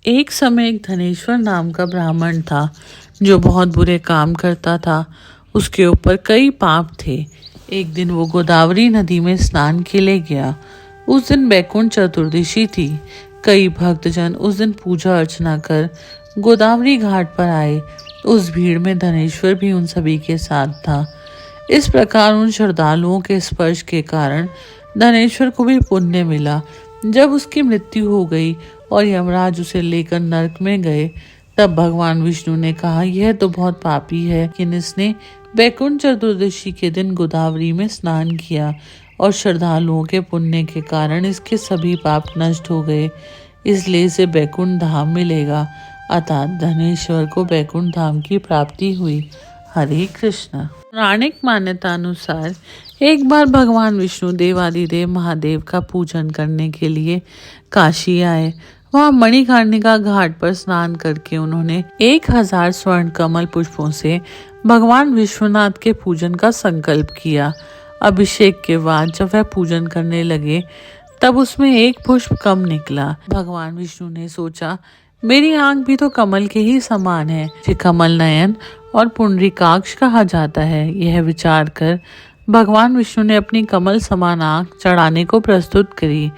एक समय एक धनेश्वर नाम का ब्राह्मण था जो बहुत बुरे काम करता था। उसके ऊपर कई पाप थे। एक दिन वो गोदावरी नदी में स्नान के लिए गया। उस दिन बैकुंठ चतुर्दशी थी। कई भक्तजन उस दिन पूजा अर्चना कर गोदावरी घाट पर आए। उस भीड़ में धनेश्वर भी उन सभी के साथ था। इस प्रकार उन श्रद्धालुओं के स्पर्श के कारण धनेश्वर को भी पुण्य मिला। जब उसकी मृत्यु हो गई और यमराज उसे लेकर नरक में गए, तब भगवान विष्णु ने कहा, यह तो बहुत पापी है, लेकिन इसने बैकुंठ चतुर्दशी के दिन गोदावरी में स्नान किया और श्रद्धालुओं के पुण्य के कारण इसके सभी पाप नष्ट हो गए, इसलिए इसे बैकुंठ धाम मिलेगा। अतः धनेश्वर को बैकुंठ धाम की प्राप्ति हुई। हरे कृष्ण। पौराणिक मान्यता अनुसार एक बार भगवान विष्णु देवादिदेव महादेव का पूजन करने के लिए काशी आए। वहां मणिकर्णिका घाट पर स्नान करके उन्होंने 1000 स्वर्ण कमल पुष्पों से भगवान विश्वनाथ के पूजन का संकल्प किया। अभिषेक के बाद जब वह पूजन करने लगे, तब उसमें एक पुष्प कम निकला। भगवान विष्णु ने सोचा, मेरी आंख भी तो कमल के ही समान है, जिसे कमल नयन और पुंडरीकाक्ष कहा जाता है। यह विचार कर भगवान विष्णु ने अपनी कमल समान आंख चढ़ाने को प्रस्तुत करी।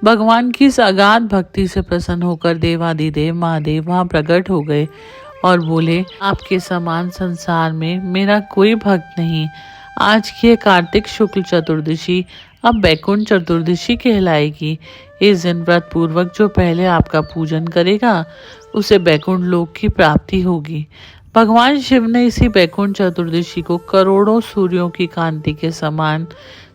भगवान की इस अगाध भक्ति से प्रसन्न होकर देवादिदेव महादेव वहां प्रकट हो गए और बोले, आपके समान संसार में मेरा कोई भक्त नहीं। आज की कार्तिक शुक्ल चतुर्दशी अब बैकुंठ चतुर्दशी कहलाएगी। इस दिन व्रत पूर्वक जो पहले आपका पूजन करेगा, उसे बैकुंठ लोक की प्राप्ति होगी। भगवान शिव ने इसी बैकुंठ चतुर्दशी को करोड़ों सूर्यों की कांति के समान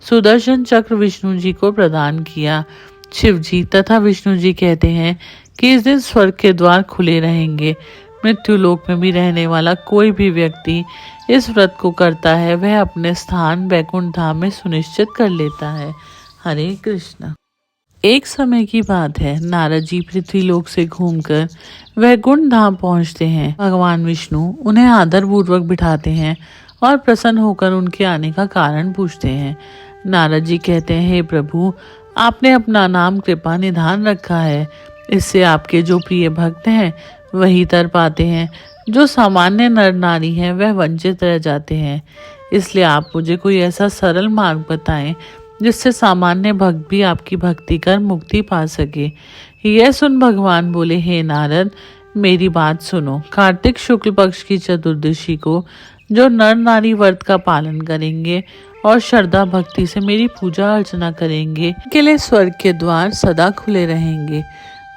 सुदर्शन चक्र विष्णु जी को प्रदान किया। शिव जी तथा विष्णु जी कहते हैं कि इस दिन स्वर्ग के द्वार खुले रहेंगे। मृत्यु लोक में भी रहने वाला कोई भी व्यक्ति इस व्रत को करता है, वह अपने स्थान बैकुंठ धाम में सुनिश्चित कर लेता है। हरे कृष्ण। एक समय की बात है, नारद जी पृथ्वी लोक से घूमकर वैकुंठ धाम पहुंचते हैं। भगवान विष्णु उन्हें आदर पूर्वक बिठाते हैं और प्रसन्न होकर उनके आने का कारण पूछते हैं। नारद जी कहते हैं, हे प्रभु, आपने अपना नाम कृपा निधान रखा है। इससे आपके जो प्रिय भक्त हैं वही तर पाते हैं। जो सामान्य नर नारी हैं वह वंचित रह जाते हैं। इसलिए आप मुझे कोई ऐसा सरल मार्ग बताएं जिससे सामान्य भक्त भी आपकी भक्ति कर मुक्ति पा सके। यह सुन भगवान बोले, हे नारद, मेरी बात सुनो। कार्तिक शुक्ल पक्ष की चतुर्दशी को जो नर नारी व्रत का पालन करेंगे और श्रद्धा भक्ति से मेरी पूजा अर्चना करेंगे, के लिए स्वर्ग के द्वार सदा खुले रहेंगे।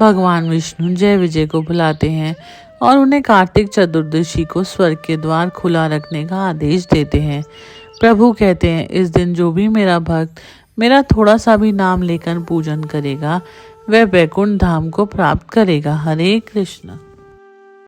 भगवान विष्णु जय विजय को बुलाते हैं और उन्हें कार्तिक चतुर्दशी को स्वर्ग के द्वार खुला रखने का आदेश देते हैं। प्रभु कहते हैं, इस दिन जो भी मेरा भक्त मेरा थोड़ा सा भी नाम लेकर पूजन करेगा, वह बैकुंठ धाम को प्राप्त करेगा। हरे कृष्ण।